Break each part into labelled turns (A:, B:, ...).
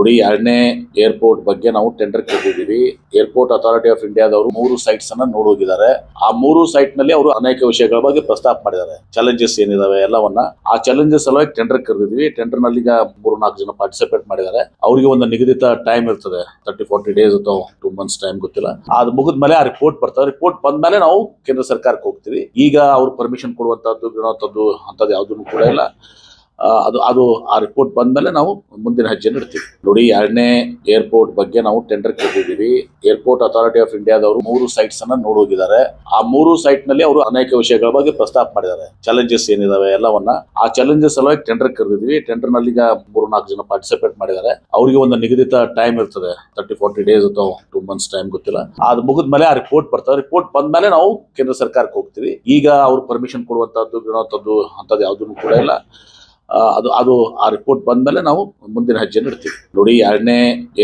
A: ನೋಡಿ, ಎರಡನೇ ಏರ್ಪೋರ್ಟ್ ಬಗ್ಗೆ ನಾವು ಟೆಂಡರ್ ಕರೆದಿದ್ದೀವಿ. ಏರ್ಪೋರ್ಟ್ ಅಥಾರಿಟಿ ಆಫ್ ಇಂಡಿಯಾದವರು 3 ಸೈಟ್ಸ್ ಅನ್ನ ನೋಡೋಗಿದ್ದಾರೆ. ಆ 3 ಸೈಟ್ ನಲ್ಲಿ ಅವರು ಅನೇಕ ವಿಷಯಗಳ ಬಗ್ಗೆ ಪ್ರಸ್ತಾಪ ಮಾಡಿದ್ದಾರೆ. ಚಾಲೆಂಜಸ್ ಏನಿದಾವೆ ಎಲ್ಲವನ್ನ ಆ ಚಾಲೆಂಜಸ್ ಸಲುವಾಗಿ ಟೆಂಡರ್ ಕರೆದಿದ್ವಿ. ಟೆಂಡರ್ ನಲ್ಲಿ ಈಗ 3-4 ಜನ ಪಾರ್ಟಿಸಿಪೇಟ್ ಮಾಡಿದ್ದಾರೆ. ಅವರಿಗೆ ಒಂದು ನಿಗದಿತ ಟೈಮ್ ಇರ್ತದೆ, 30-40 ಡೇಸ್ ಅಥವಾ 2 ಮಂತ್ಸ್ ಟೈಮ್ ಗೊತ್ತಿಲ್ಲ. ಅದು ಮುಗಿದ್ಮೇಲೆ ಆ ರಿಪೋರ್ಟ್ ಬರ್ತದೆ. ರಿಪೋರ್ಟ್ ಬಂದ್ಮೇಲೆ ನಾವು ಕೇಂದ್ರ ಸರ್ಕಾರಕ್ಕೆ ಹೋಗ್ತೀವಿ. ಈಗ ಅವ್ರು ಪರ್ಮಿಷನ್ ಕೊಡುವಂತದ್ದು ಅಂತದ್ದು ಯಾವುದನ್ನು ಕೂಡ ಇಲ್ಲ. ಅದು ಆ ರಿಪೋರ್ಟ್ ಬಂದ್ಮೇಲೆ ನಾವು ಮುಂದಿನ ಹೆಜ್ಜೆಯನ್ನು ಇಡ್ತೀವಿ. ನೋಡಿ, ಎರಡನೇ ಏರ್ಪೋರ್ಟ್ ಬಗ್ಗೆ ನಾವು ಟೆಂಡರ್ ಕರೆದಿದ್ದೀವಿ. ಏರ್ಪೋರ್ಟ್ ಅಥಾರಿಟಿ ಆಫ್ ಇಂಡಿಯಾದವರು 3 ಸೈಟ್ಸ್ ಅನ್ನ ನೋಡೋಗಿದ್ದಾರೆ. ಆ 3 ಸೈಟ್ ನಲ್ಲಿ ಅವರು ಅನೇಕ ವಿಷಯಗಳ ಬಗ್ಗೆ ಪ್ರಸ್ತಾಪ ಮಾಡಿದ್ದಾರೆ. ಚಾಲೆಂಜಸ್ ಏನಿದಾವೆ ಎಲ್ಲವನ್ನ ಆ ಚಾಲೆಂಜಸ್ ಸಲುವಾಗಿ ಟೆಂಡರ್ ಕರೆದಿದ್ವಿ. ಟೆಂಡರ್ ನಲ್ಲಿ ಈಗ 3-4 ಜನ ಪಾರ್ಟಿಸಿಪೇಟ್ ಮಾಡಿದ್ದಾರೆ. ಅವರಿಗೆ ಒಂದು ನಿಗದಿತ ಟೈಮ್ ಇರ್ತದೆ, 30-40 ಡೇಸ್ ಅಥವಾ 2 ಮಂತ್ಸ್ ಟೈಮ್ ಗೊತ್ತಿಲ್ಲ. ಅದು ಮುಗಿದ್ಮೇಲೆ ಆ ರಿಪೋರ್ಟ್ ಬರ್ತದೆ. ರಿಪೋರ್ಟ್ ಬಂದ್ಮೇಲೆ ನಾವು ಕೇಂದ್ರ ಸರ್ಕಾರಕ್ಕೆ ಹೋಗ್ತೀವಿ. ಈಗ ಅವ್ರು ಪರ್ಮಿಷನ್ ಕೊಡುವಂತದ್ದು ಅಂತದ್ದು ಯಾವುದನ್ನು ಕೂಡ ಇಲ್ಲ. ಅದು ಆ ರಿಪೋರ್ಟ್ ಬಂದ್ಮೇಲೆ ನಾವು ಮುಂದಿನ ಹೆಜ್ಜೆಯನ್ನು ಇಡ್ತೀವಿ. ನೋಡಿ, ಎರಡನೇ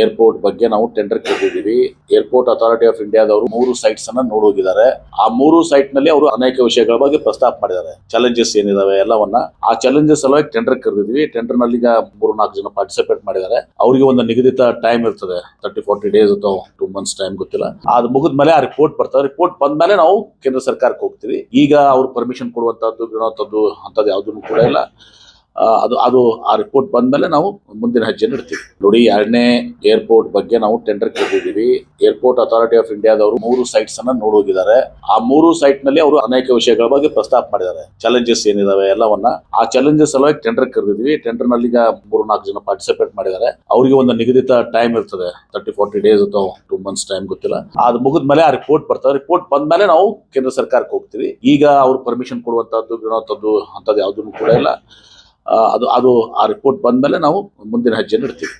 A: ಏರ್ಪೋರ್ಟ್ ಬಗ್ಗೆ ನಾವು ಟೆಂಡರ್ ಕರೆದಿದ್ದೀವಿ. ಏರ್ಪೋರ್ಟ್ ಅಥಾರಿಟಿ ಆಫ್ ಇಂಡಿಯಾದವರು 3 ಸೈಟ್ಸ್ ಅನ್ನ ನೋಡೋಗಿದ್ದಾರೆ. ಆ 3 ಸೈಟ್ ನಲ್ಲಿ ಅವರು ಅನೇಕ ವಿಷಯಗಳ ಬಗ್ಗೆ ಪ್ರಸ್ತಾಪ ಮಾಡಿದ್ದಾರೆ. ಚಾಲೆಂಜಸ್ ಏನಿದಾವೆ ಎಲ್ಲವನ್ನ ಆ ಚಾಲೆಂಜಸ್ ಸಲುವಾಗಿ ಟೆಂಡರ್ ಕರೆದಿದ್ವಿ. ಟೆಂಡರ್ ನಲ್ಲಿ ಈಗ 3-4 ಜನ ಪಾರ್ಟಿಸಿಪೇಟ್ ಮಾಡಿದ್ದಾರೆ. ಅವರಿಗೆ ಒಂದು ನಿಗದಿತ ಟೈಮ್ ಇರ್ತದೆ, 30-40 ಡೇಸ್ ಅಥವಾ 2 ಮಂತ್ಸ್ ಟೈಮ್ ಗೊತ್ತಿಲ್ಲ. ಅದು ಮುಗಿದ್ಮೇಲೆ ಆ ರಿಪೋರ್ಟ್ ಬರ್ತದೆ. ರಿಪೋರ್ಟ್ ಬಂದ್ಮೇಲೆ ನಾವು ಕೇಂದ್ರ ಸರ್ಕಾರಕ್ಕೆ ಹೋಗ್ತೀವಿ. ಈಗ ಅವ್ರು ಪರ್ಮಿಷನ್ ಕೊಡುವಂತದ್ದು ಅಂತದ್ದು ಯಾವುದನ್ನು ಕೂಡ ಇಲ್ಲ. ಅದು ಆ ರಿಪೋರ್ಟ್ ಬಂದ್ಮೇಲೆ ನಾವು ಮುಂದಿನ ಹೆಜ್ಜೆಯನ್ನು ಇಡ್ತೀವಿ. ನೋಡಿ, ಎರಡನೇ ಏರ್ಪೋರ್ಟ್ ಬಗ್ಗೆ ನಾವು ಟೆಂಡರ್ ಕರೆದಿದ್ದೀವಿ. ಏರ್ಪೋರ್ಟ್ ಅಥಾರಿಟಿ ಆಫ್ ಇಂಡಿಯಾದವರು 3 ಸೈಟ್ಸ್ ಅನ್ನ ನೋಡೋಗಿದ್ದಾರೆ. ಆ 3 ಸೈಟ್ ನಲ್ಲಿ ಅವರು ಅನೇಕ ವಿಷಯಗಳ ಬಗ್ಗೆ ಪ್ರಸ್ತಾಪ ಮಾಡಿದ್ದಾರೆ. ಚಾಲೆಂಜಸ್ ಏನಿದಾವೆ ಎಲ್ಲವನ್ನ ಆ ಚಾಲೆಂಜಸ್ ಸಲುವಾಗಿ ಟೆಂಡರ್ ಕರೆದಿದ್ವಿ. ಟೆಂಡರ್ ನಲ್ಲಿ ಈಗ 3-4 ಜನ ಪಾರ್ಟಿಸಿಪೇಟ್ ಮಾಡಿದ್ದಾರೆ. ಅವರಿಗೆ ಒಂದು ನಿಗದಿತ ಟೈಮ್ ಇರ್ತದೆ, 30-40 ಡೇಸ್ ಅಥವಾ 2 ಮಂತ್ಸ್ ಟೈಮ್ ಗೊತ್ತಿಲ್ಲ. ಅದು ಮುಗಿದ್ಮೇಲೆ ಆ ರಿಪೋರ್ಟ್ ಬರ್ತದೆ. ರಿಪೋರ್ಟ್ ಬಂದ್ಮೇಲೆ ನಾವು ಕೇಂದ್ರ ಸರ್ಕಾರಕ್ಕೆ ಹೋಗ್ತೀವಿ. ಈಗ ಅವ್ರು ಪರ್ಮಿಷನ್ ಕೊಡುವಂತದ್ದು ಅಂತದ್ದು ಯಾವುದನ್ನು ಕೂಡ ಇಲ್ಲ. ಅದು ಆ ರಿಪೋರ್ಟ್ ಬಂದ್ಮೇಲೆ ನಾವು ಮುಂದಿನ ಹೆಜ್ಜೆಯನ್ನು ಇಡ್ತೀವಿ.